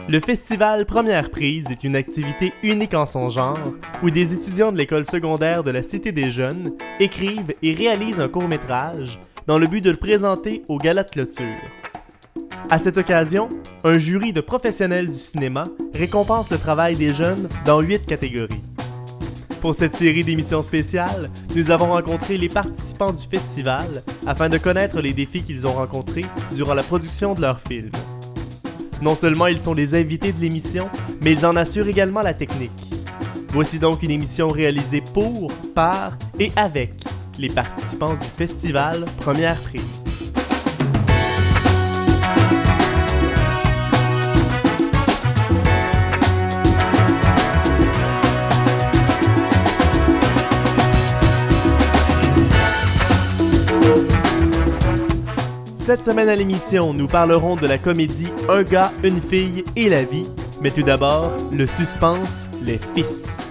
Le festival Première Prise est une activité unique en son genre où des étudiants de l'école secondaire de la Cité des Jeunes écrivent et réalisent un court-métrage dans le but de le présenter au gala de clôture. À cette occasion, un jury de professionnels du cinéma récompense le travail des jeunes dans 8 catégories. Pour cette série d'émissions spéciales, nous avons rencontré les participants du festival afin de connaître les défis qu'ils ont rencontrés durant la production de leur film. Non seulement ils sont les invités de l'émission, mais ils en assurent également la technique. Voici donc une émission réalisée pour, par et avec les participants du festival Première Prise. Cette semaine à l'émission, nous parlerons de la comédie Un gars, une fille et la vie. Mais tout d'abord, le suspense, les fils.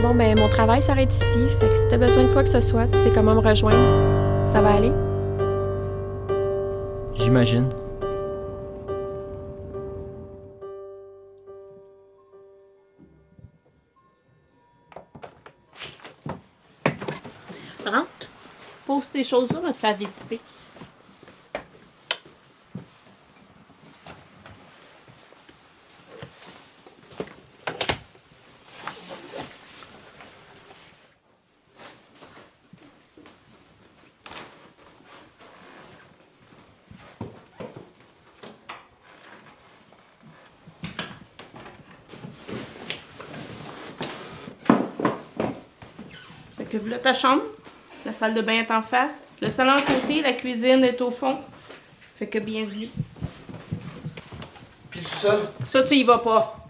Bon, ben, mon travail s'arrête ici, fait que si t'as besoin de quoi que ce soit, tu sais comment me rejoindre. Ça va aller? J'imagine. Rentre. Pose tes choses-là, on va te faire visiter. Fait que là, ta chambre, la salle de bain est en face, le salon à côté, la cuisine est au fond. Fait que bienvenue. Puis le sol? Ça, tu y vas pas.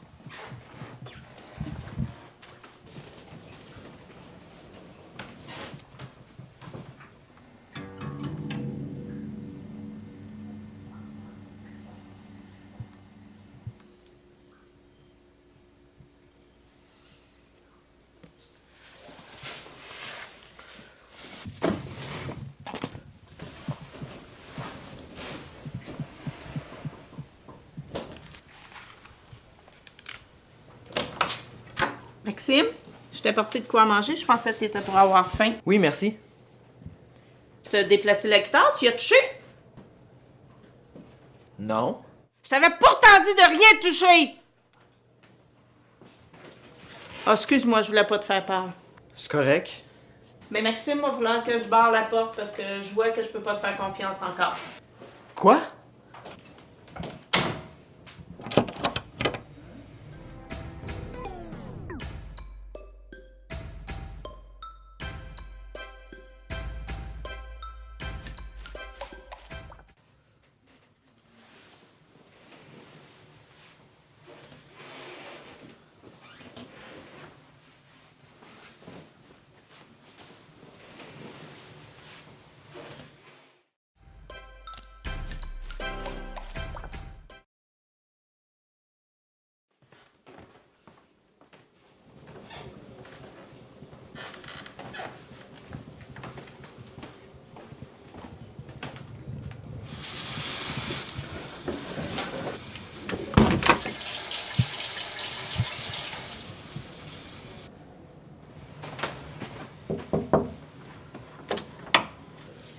Maxime, je t'ai apporté de quoi manger. Je pensais que t'étais pour avoir faim. Oui, merci. Tu as déplacé la guitare, tu y as touché? Non. Je t'avais pourtant dit de rien toucher! Oh, excuse-moi, je voulais pas te faire peur. C'est correct. Mais Maxime va vouloir que je barre la porte parce que je vois que je peux pas te faire confiance encore. Quoi?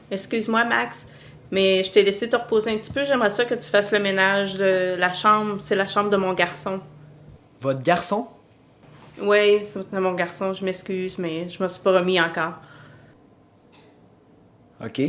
Excuse-moi, Max, mais je t'ai laissé te reposer un petit peu. J'aimerais ça que tu fasses le ménage de la chambre. C'est la chambre de mon garçon. Votre garçon? Oui, c'est de mon garçon. Je m'excuse, mais je me suis pas remis encore. OK.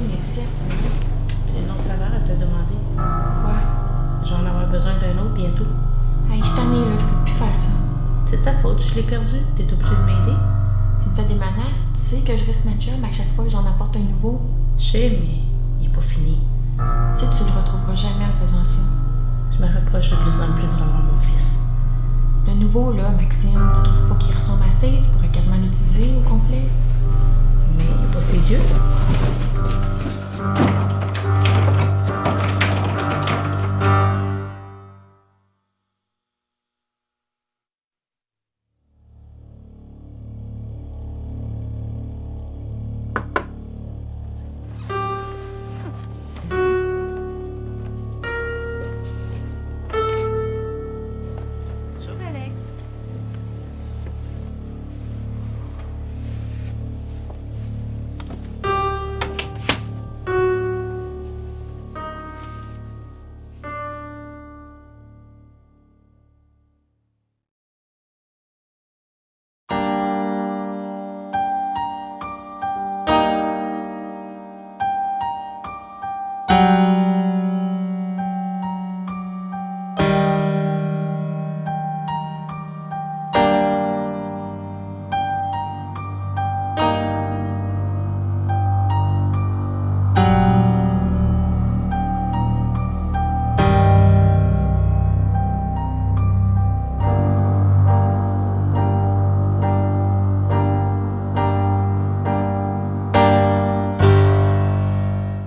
mais si à cette heure-là, j'ai une autre faveur à te demander. Quoi? Je vais en avoir besoin d'un autre bientôt. Hey, je t'en ai là, je peux plus faire ça. C'est ta faute, je l'ai perdu. T'es obligé de m'aider. Tu me fais des menaces, tu sais que je risque ma job à chaque fois que j'en apporte un nouveau. Je sais, mais il est pas fini. Tu sais, tu le retrouveras jamais en faisant ça. Je me rapproche de plus en plus de revoir mon fils. Le nouveau, là, Maxime, tu trouves pas qu'il ressemble assez? Tu pourrais quasiment l'utiliser au complet. Mais il a pas ses yeux. Bonjour Alex.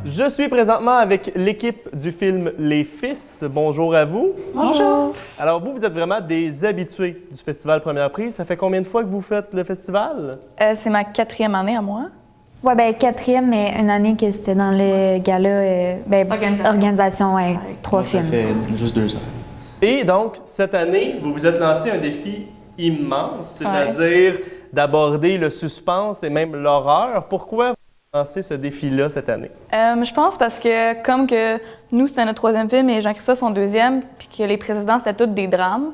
Je suis présentement avec l'équipe du film Les Fils. Bonjour à vous. Bonjour! Alors vous êtes vraiment des habitués du festival Première Prise. Ça fait combien de fois que vous faites le festival? C'est ma 4e année à moi. Ouais, ben 4e, mais une année que c'était dans le gala, organisation, ouais, 3 films. Ça fait juste 2 ans. Et donc, cette année, vous vous êtes lancé un défi immense, c'est-à-dire d'aborder le suspense et même l'horreur. Pourquoi vous avez lancé ce défi-là cette année? Je pense parce que comme que nous, c'était notre 3e film et Jean-Christophe son 2e, puis que les précédents, c'était tous des drames,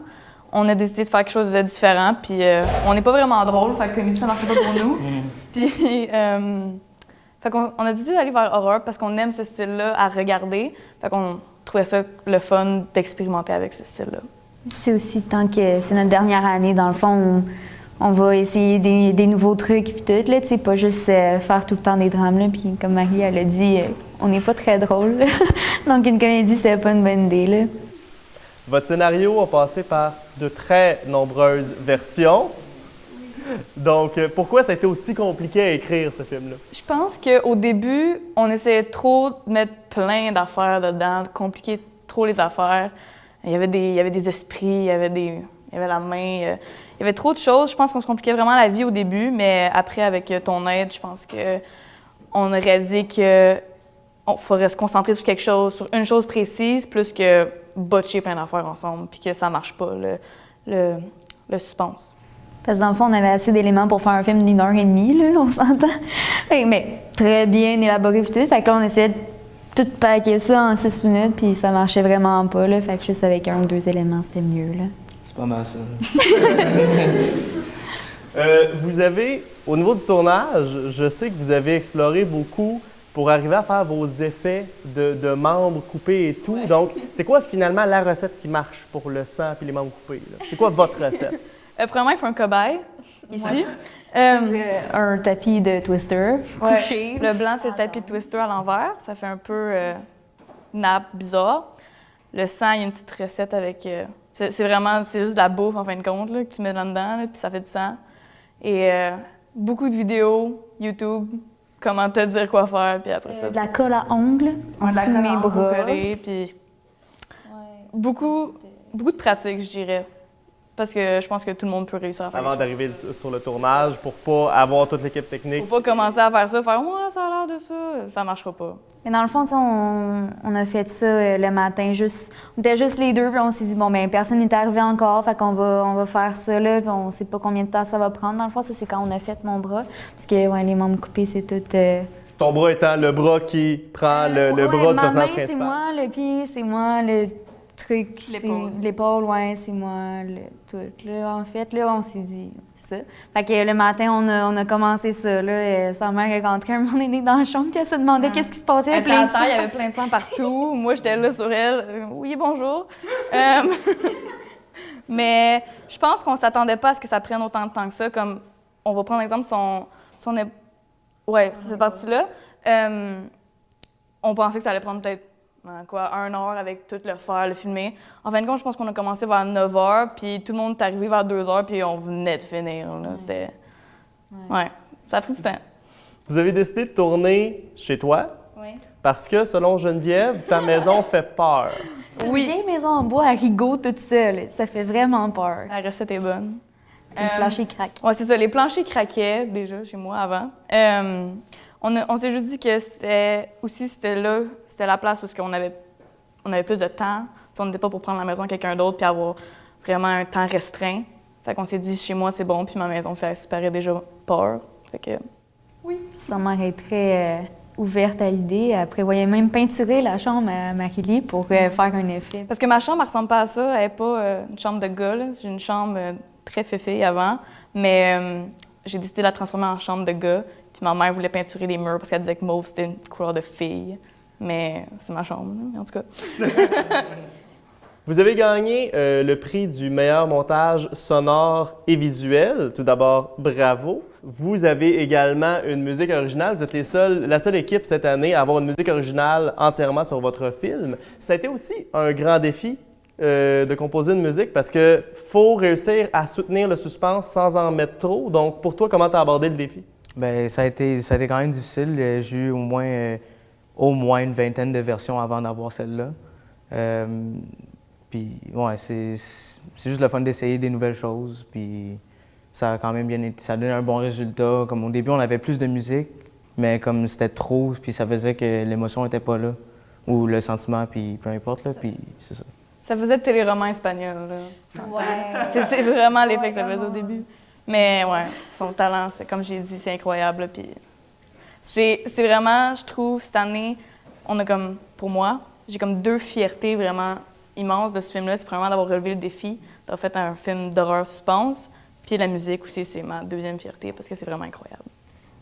on a décidé de faire quelque chose de différent, puis on n'est pas vraiment drôle, fait que comédie, ça marchait pas pour nous. Puis, fait qu'on on a décidé d'aller vers horreur parce qu'on aime ce style-là à regarder, fait qu'on trouvait ça le fun d'expérimenter avec ce style-là. C'est aussi tant que c'est notre dernière année, dans le fond, on va essayer des nouveaux trucs puis tout, là, tu sais, pas juste faire tout le temps des drames, là, puis comme Marie, elle a dit, on n'est pas très drôle, là. Donc une comédie, c'était pas une bonne idée, là. Votre scénario a passé par de très nombreuses versions. Donc, pourquoi ça a été aussi compliqué à écrire, ce film-là? Je pense qu'au début, on essayait trop de mettre plein d'affaires dedans, de compliquer trop les affaires. Il y avait des esprits, il y avait la main, il y avait trop de choses. Je pense qu'on se compliquait vraiment la vie au début, mais après, avec ton aide, je pense qu'on a réalisé qu'il faudrait se concentrer sur quelque chose, sur une chose précise, plus que botcher plein d'affaires ensemble, puis que ça marche pas, le suspense. Parce que dans le fond, on avait assez d'éléments pour faire un film d'1h30, là, on s'entend. Mais très bien élaboré puis tout. Fait que là, on essayait de tout paquer ça en 6 minutes, puis ça marchait vraiment pas, là. Fait que juste avec 1 ou 2 éléments, c'était mieux, là. C'est pas mal ça. Vous avez, au niveau du tournage, je sais que vous avez exploré beaucoup pour arriver à faire vos effets de membres coupés et tout. Ouais. Donc, c'est quoi finalement la recette qui marche pour le sang et les membres coupés? Là? C'est quoi votre recette? Premièrement, il faut un cobaye, ici. Un tapis de Twister couché. Le blanc, c'est le tapis de Twister à l'envers. Ça fait un peu nappe bizarre. Le sang, il y a une petite recette avec... c'est juste de la bouffe, en fin de compte, là, que tu mets là-dedans, là, puis ça fait du sang. Et beaucoup de vidéos, YouTube, comment te dire quoi faire, puis après ça... De la colle à ongles, de la colle mes bras. Puis beaucoup de pratique, je dirais. Parce que je pense que tout le monde peut réussir à faire avant d'arriver sur le tournage, pour pas avoir toute l'équipe technique. Faut pas commencer à faire ça, faire « Ouais, ça a l'air de ça », ça marchera pas. Mais dans le fond, on a fait ça le matin, on était juste les deux, puis on s'est dit « Bon, ben personne n'est arrivé encore, fait qu'on va faire ça, là, puis on sait pas combien de temps ça va prendre. » Dans le fond, ça, c'est quand on a fait mon bras, parce que ouais, les membres coupés, c'est tout... Ton bras étant le bras qui prend le bras du personnage principal. C'est moi, le pied, c'est moi, le truc, l'épaule, ouais, c'est moi, tout. Là, en fait, là, on s'est dit, ça. Fait que le matin, on a commencé ça, là. Sa mère est rentrée un moment donné dans la chambre, puis elle se demandait qu'est-ce qui se passait. Elle était plein à de terre, il y sang. avait plein de sang partout. Moi, j'étais là sur elle. Oui, bonjour. Mais je pense qu'on s'attendait pas à ce que ça prenne autant de temps que ça. Comme, on va prendre l'exemple cette partie-là. On pensait que ça allait prendre peut-être 1 heure avec tout le faire, le filmer. En fin de compte, je pense qu'on a commencé vers 9 h, puis tout le monde est arrivé vers 2 h, puis on venait de finir. Là. C'était... Ouais, ça a pris du temps. Vous avez décidé de tourner chez toi Oui. parce que, selon Geneviève, ta maison fait peur. C'est une vieille maison en bois à rigot toute seule. Ça fait vraiment peur. La recette est bonne. Le plancher craque. Oui, c'est ça. Les planchers craquaient déjà chez moi avant. On s'est juste dit que c'était la place où on avait plus de temps. T'sais, on n'était pas pour prendre la maison à quelqu'un d'autre puis avoir vraiment un temps restreint. Fait qu'on s'est dit, chez moi, c'est bon, puis ma maison fait paraît déjà peur. Fait que... Oui. Sa mère est très ouverte à l'idée. Elle prévoyait même peinturer la chambre à Marie-Lie pour faire un effet. Parce que ma chambre, elle ressemble pas à ça. Elle n'est pas une chambre de gars, là. J'ai une chambre très féfée avant, mais j'ai décidé de la transformer en chambre de gars. Puis ma mère voulait peinturer les murs parce qu'elle disait que mauve, c'était une couleur de fille. Mais c'est ma chambre, là, en tout cas. Vous avez gagné le prix du meilleur montage sonore et visuel. Tout d'abord, bravo. Vous avez également une musique originale. Vous êtes la seule équipe cette année à avoir une musique originale entièrement sur votre film. Ça a été aussi un grand défi de composer une musique parce qu'il faut réussir à soutenir le suspense sans en mettre trop. Donc, pour toi, comment tu as abordé le défi? Ben, ça a été quand même difficile. J'ai eu au moins une vingtaine de versions avant d'avoir celle-là. Puis, ouais, c'est juste le fun d'essayer des nouvelles choses. Puis, ça a quand même bien été. Ça a donné un bon résultat. Comme au début, on avait plus de musique, mais comme c'était trop, puis ça faisait que l'émotion n'était pas là. Ou le sentiment, puis peu importe, là, puis c'est ça. Ça faisait téléroman espagnol, là. Ouais. C'est vraiment l'effet que ça faisait au début. Mais ouais, son talent, c'est comme j'ai dit, c'est incroyable. Là, puis c'est vraiment, je trouve, cette année, on a comme, pour moi, j'ai comme 2 fiertés vraiment immenses de ce film-là. C'est premièrement d'avoir relevé le défi, d'avoir fait un film d'horreur suspense. Puis la musique aussi, c'est ma 2e fierté parce que c'est vraiment incroyable.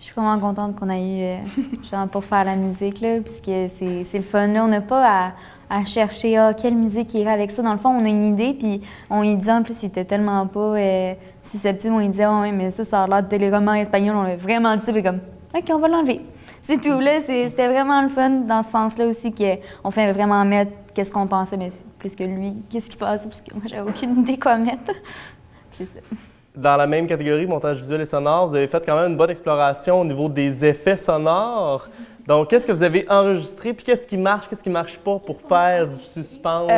Je suis vraiment contente qu'on ait eu genre pour faire la musique, là, puisque c'est le fun. Là, on n'a pas à chercher quelle musique irait avec ça. Dans le fond, on a une idée, puis on y dit en plus, il était tellement pas susceptible. On lui disait, oh, oui, mais ça a l'air de téléroman espagnol. On l'a vraiment dit, puis comme, OK, on va l'enlever. C'est tout. Là, c'était vraiment le fun dans ce sens-là aussi, qu'on fait vraiment mettre qu'est-ce qu'on pensait, mais plus que lui, qu'est-ce qu'il pensait, parce que moi, j'avais aucune idée quoi mettre. C'est ça. Dans la même catégorie, montage visuel et sonore, vous avez fait quand même une bonne exploration au niveau des effets sonores. Donc, qu'est-ce que vous avez enregistré, puis qu'est-ce qui marche pas pour faire du suspense?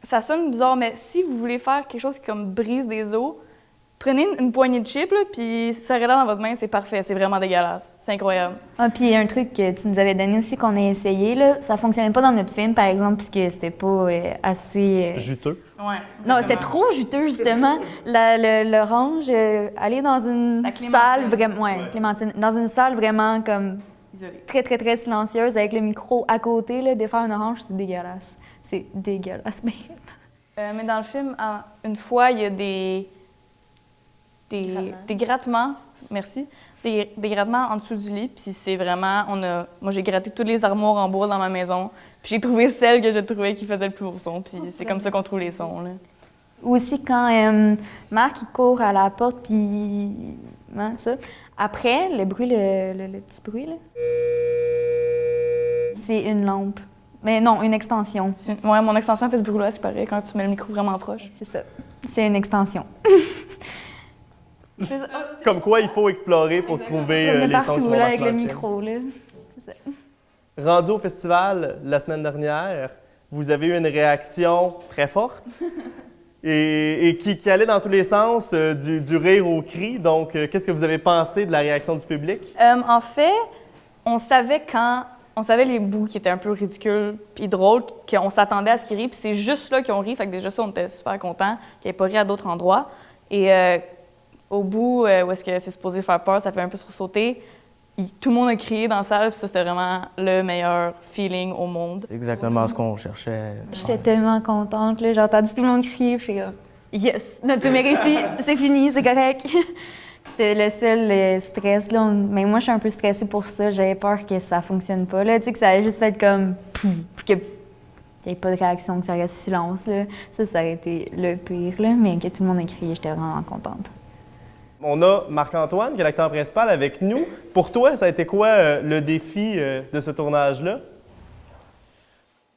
Ça sonne bizarre, mais si vous voulez faire quelque chose qui comme brise des os, prenez une poignée de chips, puis serrez-la dans votre main, c'est parfait. C'est vraiment dégueulasse. C'est incroyable. Ah, puis un truc que tu nous avais donné aussi qu'on a essayé, là, ça fonctionnait pas dans notre film, par exemple, puisque c'était pas assez... Juteux. Ouais. Non, c'était trop juteux, justement. L'orange, aller dans une salle vraiment... Ouais, Clémentine. Dans une salle vraiment comme... Isolée. Très, très, très silencieuse, avec le micro à côté, là, défaire une orange, c'est dégueulasse. C'est dégueulasse, mais dans le film, une fois, il y a des grattements, merci, des grattements en dessous du lit, puis c'est vraiment, moi j'ai gratté toutes les armoires en bois dans ma maison, puis j'ai trouvé celle que je trouvais qui faisait le plus beau son, puis c'est comme ça qu'on trouve les sons, là. Aussi, quand Marc, il court à la porte, puis... Hein, ça. Après, le bruit, le petit bruit, là, c'est une lampe. Mais non, une extension. Ouais, mon extension fait ce bruit-là, c'est pareil, quand tu mets le micro vraiment proche. C'est ça. C'est une extension. Comme quoi, il faut explorer pour trouver On est les sons qui partout, vont là, marcher avec dans le film. micro, là. C'est ça. Rendu au festival la semaine dernière, vous avez eu une réaction très forte et qui allait dans tous les sens, du rire au cri. Donc, qu'est-ce que vous avez pensé de la réaction du public? En fait, on savait les bouts qui étaient un peu ridicules puis drôles, qu'on s'attendait à ce qu'ils rient, puis c'est juste là qu'ils ont ri, fait que déjà ça, on était super contents qu'ils n'aient pas ri à d'autres endroits. Et au bout, où est-ce que c'est supposé faire peur, ça fait un peu sursauter. Tout le monde a crié dans la salle, puis ça, c'était vraiment le meilleur feeling au monde. C'est exactement ce qu'on cherchait. J'étais tellement contente, là. J'ai entendu tout le monde crier, puis Yes, notre film est réussi, c'est fini, c'est correct. C'était le seul stress. Là, mais moi, je suis un peu stressée pour ça. J'avais peur que ça fonctionne pas. Là, tu sais, que ça allait juste fait comme... Puis qu'il n'y ait pas de réaction, que ça reste silence. Là. Ça aurait été le pire. Là, mais que tout le monde ait crié, j'étais vraiment contente. On a Marc-Antoine, qui est l'acteur principal, avec nous. Pour toi, ça a été quoi le défi de ce tournage-là?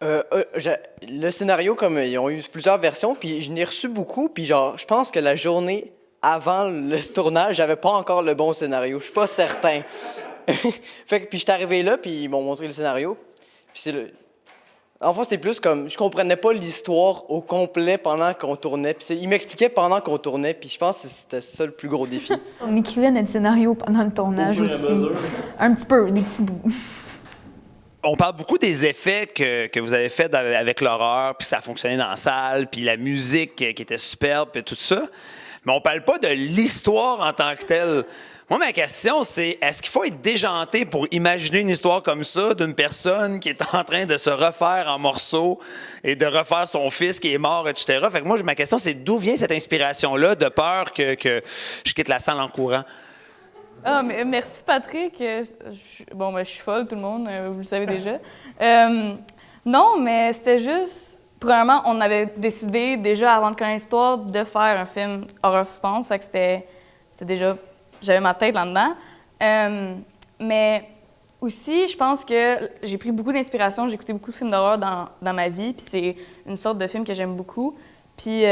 Le scénario, comme ils ont eu plusieurs versions, puis je n'ai reçu beaucoup, puis genre, je pense que la journée avant le tournage, j'avais pas encore le bon scénario. Je suis pas certain. Fait que, puis j'étais arrivé là, puis ils m'ont montré le scénario. Puis c'est le... En fait, c'est plus comme, je comprenais pas l'histoire au complet pendant qu'on tournait. Puis ils m'expliquaient pendant qu'on tournait, puis je pense que c'était ça le plus gros défi. On écrivait notre scénario pendant le tournage aussi. Un petit peu, des petits bouts. On parle beaucoup des effets que vous avez faits avec l'horreur, puis ça a fonctionné dans la salle, puis la musique qui était superbe, puis tout ça. Mais on parle pas de l'histoire en tant que telle. Moi, ma question, c'est est-ce qu'il faut être déjanté pour imaginer une histoire comme ça d'une personne qui est en train de se refaire en morceaux et de refaire son fils qui est mort, etc. Fait que moi, ma question, c'est d'où vient cette inspiration-là de peur que je quitte la salle en courant? Ah, mais merci Patrick. Je suis folle, tout le monde, vous le savez déjà. Non, mais c'était juste... Premièrement, on avait décidé déjà avant de connaître l'histoire de faire un film horreur suspense, fait que c'était déjà... J'avais ma tête là-dedans. Mais aussi, je pense que j'ai pris beaucoup d'inspiration. J'ai écouté beaucoup de films d'horreur dans ma vie, puis c'est une sorte de film que j'aime beaucoup. Puis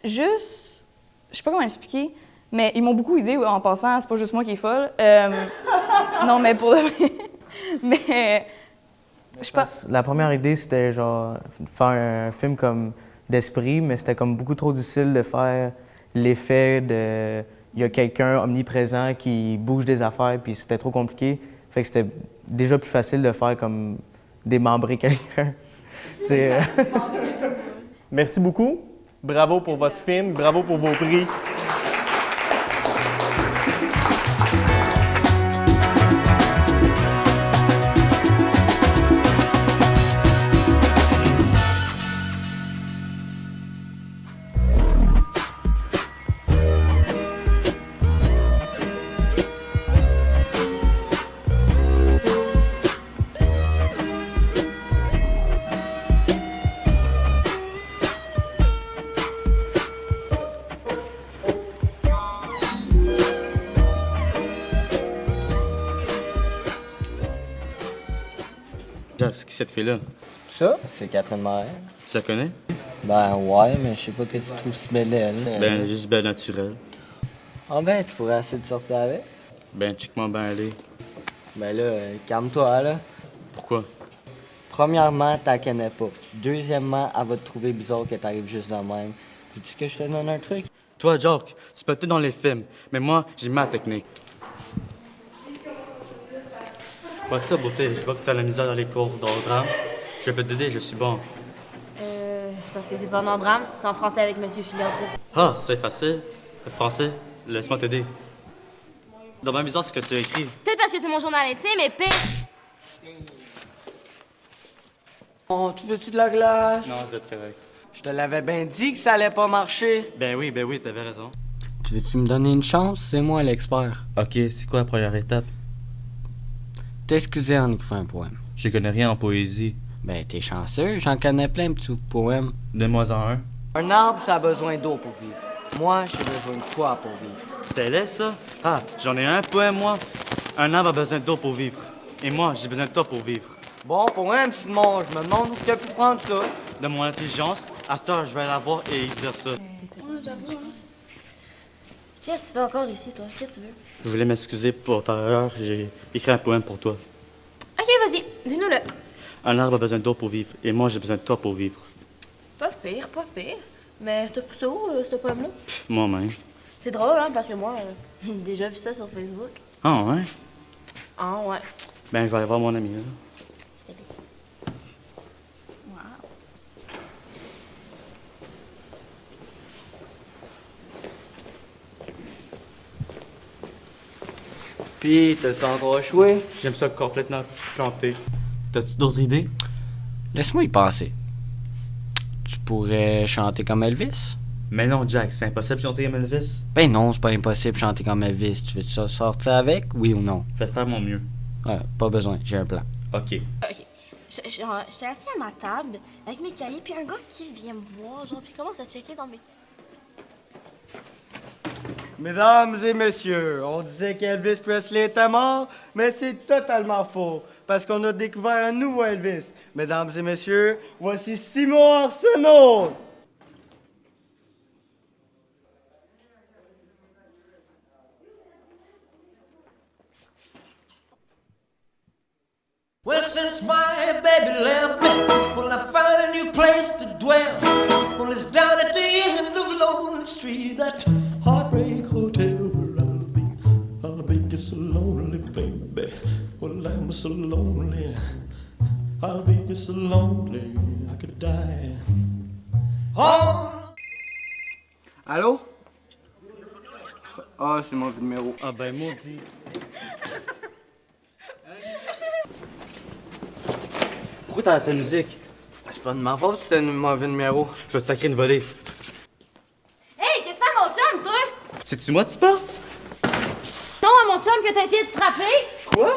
juste... Je sais pas comment expliquer, mais ils m'ont beaucoup aidé en passant. C'est pas juste moi qui est folle. Non, mais pour le vrai... Mais... Je pense... La première idée, c'était genre faire un film comme d'esprit, mais c'était comme beaucoup trop difficile de faire l'effet de... Il y a quelqu'un omniprésent qui bouge des affaires, puis c'était trop compliqué. Fait que c'était déjà plus facile de faire comme démembrer quelqu'un. Merci beaucoup. Bravo pour votre film. Bravo pour vos prix. C'est qui cette fille-là? Ça, c'est Catherine Maher. Tu la connais? Ben ouais, mais je sais pas qu'est-ce que tu trouves si belle elle. Ben, elle est juste belle naturelle. Ah ben, tu pourrais essayer de sortir avec? Ben, check-moi ben aller. Ben là, calme-toi, là. Pourquoi? Premièrement, t'en connais pas. Deuxièmement, elle va te trouver bizarre que t'arrives juste de même. Veux-tu que je te donne un truc? Toi, Jacques, tu peux être dans les films, mais moi, j'ai ma technique. What's up, beauté? Je vois que t'as la misère dans les cours d'art-drame. Je peux t'aider, je suis bon. C'est parce que c'est pas en drame, c'est en français avec Monsieur Philanthrope. Ah, c'est facile. Le français, laisse-moi t'aider. Dans ma misère, c'est ce que tu as écrit. Peut-être parce que c'est mon journal intime, mais pire. Oh, tu veux-tu de la glace? Non, je vais être correct. Je te l'avais bien dit que ça allait pas marcher. Ben oui, t'avais raison. Tu veux-tu me donner une chance? C'est moi l'expert. Ok, c'est quoi la première étape? T'excuser en écrivant un poème. Je connais rien en poésie. Ben, t'es chanceux, j'en connais plein de petits poèmes. Donne-moi-en un. Un arbre, ça a besoin d'eau pour vivre. Moi, j'ai besoin de toi pour vivre. C'est laid, ça? Ah, j'en ai un poème, moi. Un arbre a besoin d'eau pour vivre. Et moi, j'ai besoin de toi pour vivre. Bon, poème, Simon, je me demande où tu as pu prendre ça. De mon intelligence, à cette heure, je vais l'avoir et dire ça. Qu'est-ce que tu fais encore ici, toi? Qu'est-ce que tu veux? Je voulais m'excuser pour tout à l'heure. J'ai écrit un poème pour toi. Ok, vas-y, dis-nous-le. Un arbre a besoin d'eau pour vivre. Et moi, j'ai besoin de toi pour vivre. Pas pire, pas pire. Mais t'as poussé où, ce poème-là? Moi-même. C'est drôle, hein, parce que moi, j'ai déjà vu ça sur Facebook. Ah, ouais? Ah, ouais. Ben, je vais aller voir mon ami, là. Pis, t'as-tu encore échoué? J'aime ça complètement planté. T'as-tu d'autres idées? Laisse-moi y penser. Tu pourrais chanter comme Elvis? Mais non, Jack, c'est impossible de chanter comme Elvis. Ben non, c'est pas impossible de chanter comme Elvis. Tu veux ça sortir avec, oui ou non? Je vais faire mon mieux. Ouais, pas besoin, j'ai un plan. OK. J'étais assis à ma table avec mes cahiers, puis un gars qui vient me voir, genre, puis commence à checker dans mes... Mesdames et messieurs, on disait qu'Elvis Presley était mort, mais c'est totalement faux, parce qu'on a découvert un nouveau Elvis. Mesdames et messieurs, voici Simon Arsenault! Well, since my baby left me, well, I found a new place to dwell. Well, it's down at the end of Lonely Street, that heartbreak hotel where I'll be just so lonely, baby. Well, I'm so lonely, I'll be just so lonely, I could die. Oh! Allô? Ah, c'est mon numéro. Ah ben, maudit. Pourquoi t'as ta musique? C'est pas de ma faute, c'était un mauvais numéro. Je vais te sacrer une volée. Hey, qu'est-ce que tu fais à mon chum, toi? C'est-tu moi, tu parles? Non, à mon chum que t'as essayé de frapper? Quoi?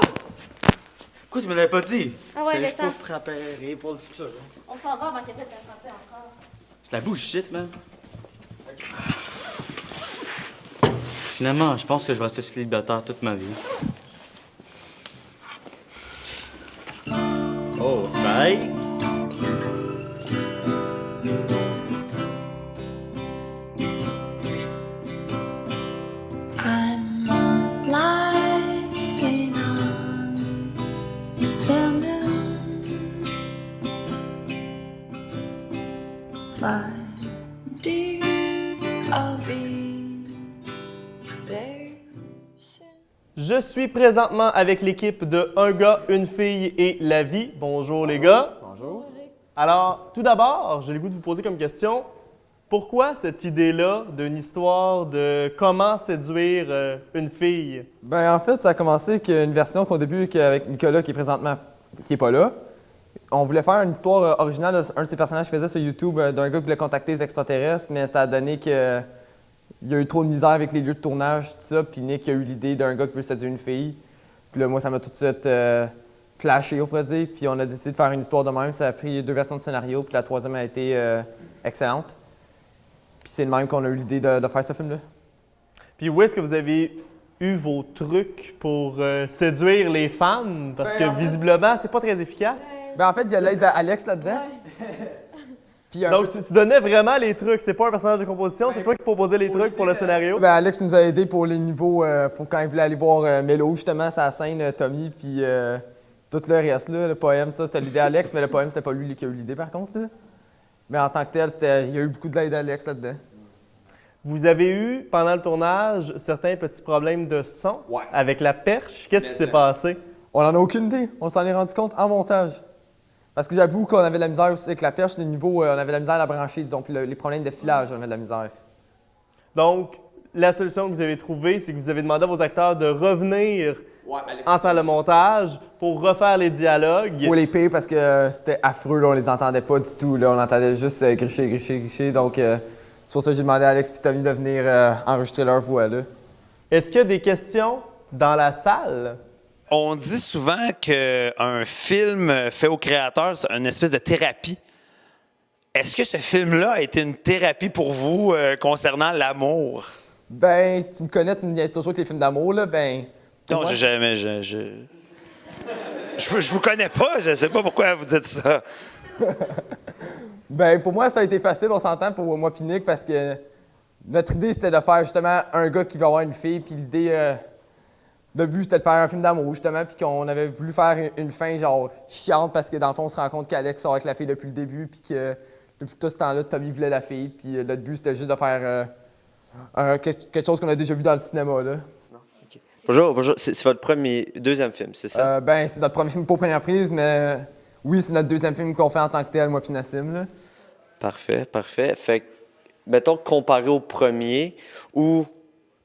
Pourquoi tu me l'avais pas dit? Ah ouais, C'était mais juste attends. pour préparer pour le futur. On s'en va avant qu'elle essaie de te frapper encore. C'est la bullshit, man. Finalement, je pense que je vais rester célibataire toute ma vie. Oh, ça y est. Je suis présentement avec l'équipe de Un gars, une fille et la vie. Bonjour les gars. Bonjour. Alors, tout d'abord, j'ai le goût de vous poser comme question, pourquoi cette idée-là d'une histoire de comment séduire une fille? Ben en fait, ça a commencé qu'une version qu'au début, avec Nicolas, qui est présentement, qui est pas là, on voulait faire une histoire originale, un de ses personnages faisait sur YouTube d'un gars qui voulait contacter les extraterrestres, mais ça a donné que il y a eu trop de misère avec les lieux de tournage, tout ça, puis Nick a eu l'idée d'un gars qui veut séduire une fille. Puis là, moi, ça m'a tout de suite flashé, on pourrait dire, puis on a décidé de faire une histoire de même. Ça a pris 2 versions de scénario, puis la 3e a été excellente. Puis c'est le même qu'on a eu l'idée de faire ce film-là. Puis où est-ce que vous avez eu vos trucs pour séduire les femmes? Parce que visiblement, c'est pas très efficace. Ben en fait, il y a l'aide d'Alex là-dedans. Donc, tu donnais vraiment les trucs. C'est pas un personnage de composition, c'est toi qui proposais les trucs pour le scénario. Ben, Alex nous a aidé pour les niveaux, pour quand il voulait aller voir Mélo, justement, sa scène, Tommy, puis tout le reste, là, le poème, ça, c'était l'idée d'Alex, mais le poème, c'était pas lui qui a eu l'idée, par contre. Là. Mais en tant que tel, il y a eu beaucoup de l'aide d'Alex là-dedans. Vous avez eu, pendant le tournage, certains petits problèmes de son avec la perche. Qu'est-ce qui s'est passé? On n'en a aucune idée. On s'en est rendu compte en montage. Parce que j'avoue qu'on avait de la misère aussi avec la perche, les niveaux, on avait de la misère à la brancher, disons, puis les problèmes de filage, on avait de la misère. Donc, la solution que vous avez trouvée, c'est que vous avez demandé à vos acteurs de revenir en salle de montage pour refaire les dialogues. Pour les payer parce que c'était affreux, là, on les entendait pas du tout, là, on entendait juste gricher. Donc, c'est pour ça que j'ai demandé à Alex et Tommy de venir enregistrer leur voix, là. Est-ce qu'il y a des questions dans la salle? On dit souvent qu'un film fait au créateur une espèce de thérapie. Est-ce que ce film-là a été une thérapie pour vous concernant l'amour? Ben, tu me connais, tu me dis toujours que les films d'amour, là, ben... Non, j'ai jamais... Je vous connais pas, je sais pas pourquoi vous dites ça. Ben, pour moi, ça a été facile, on s'entend, pour moi et Nick, parce que notre idée, c'était de faire justement un gars qui va avoir une fille, puis l'idée... Le but, c'était de faire un film d'amour, justement, puis qu'on avait voulu faire une fin, genre, chiante, parce que dans le fond, on se rend compte qu'Alex sort avec la fille depuis le début, puis que depuis tout ce temps-là, Tommy voulait la fille, puis notre but, c'était juste de faire quelque chose qu'on a déjà vu dans le cinéma, là. Okay. Bonjour, c'est votre deuxième film, c'est ça? Ben, c'est notre premier film pour première prise, mais oui, c'est notre deuxième film qu'on fait en tant que tel, moi puis Nassim, là. Parfait. Fait que, mettons, comparé au premier, ou...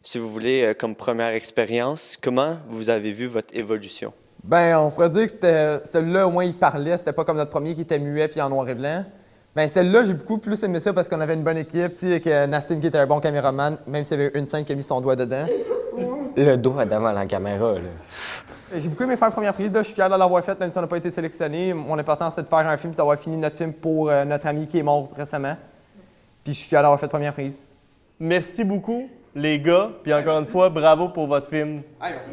Si vous voulez, comme première expérience, comment vous avez vu votre évolution? Ben, on pourrait dire que c'était celui-là, au moins, il parlait. C'était pas comme notre premier qui était muet puis en noir et blanc. Ben celle-là, j'ai beaucoup plus aimé ça parce qu'on avait une bonne équipe, tu sais, avec Nassim qui était un bon caméraman, même s'il y avait une scène qui a mis son doigt dedans. Le doigt devant la caméra, là. J'ai beaucoup aimé faire la première prise, là. Je suis fier de l'avoir faite, même si on n'a pas été sélectionné. Mon important, c'est de faire un film et d'avoir fini notre film pour notre ami qui est mort récemment. Puis je suis fier d'avoir fait la première prise. Merci beaucoup, les gars. Puis encore une fois, bravo pour votre film. Merci.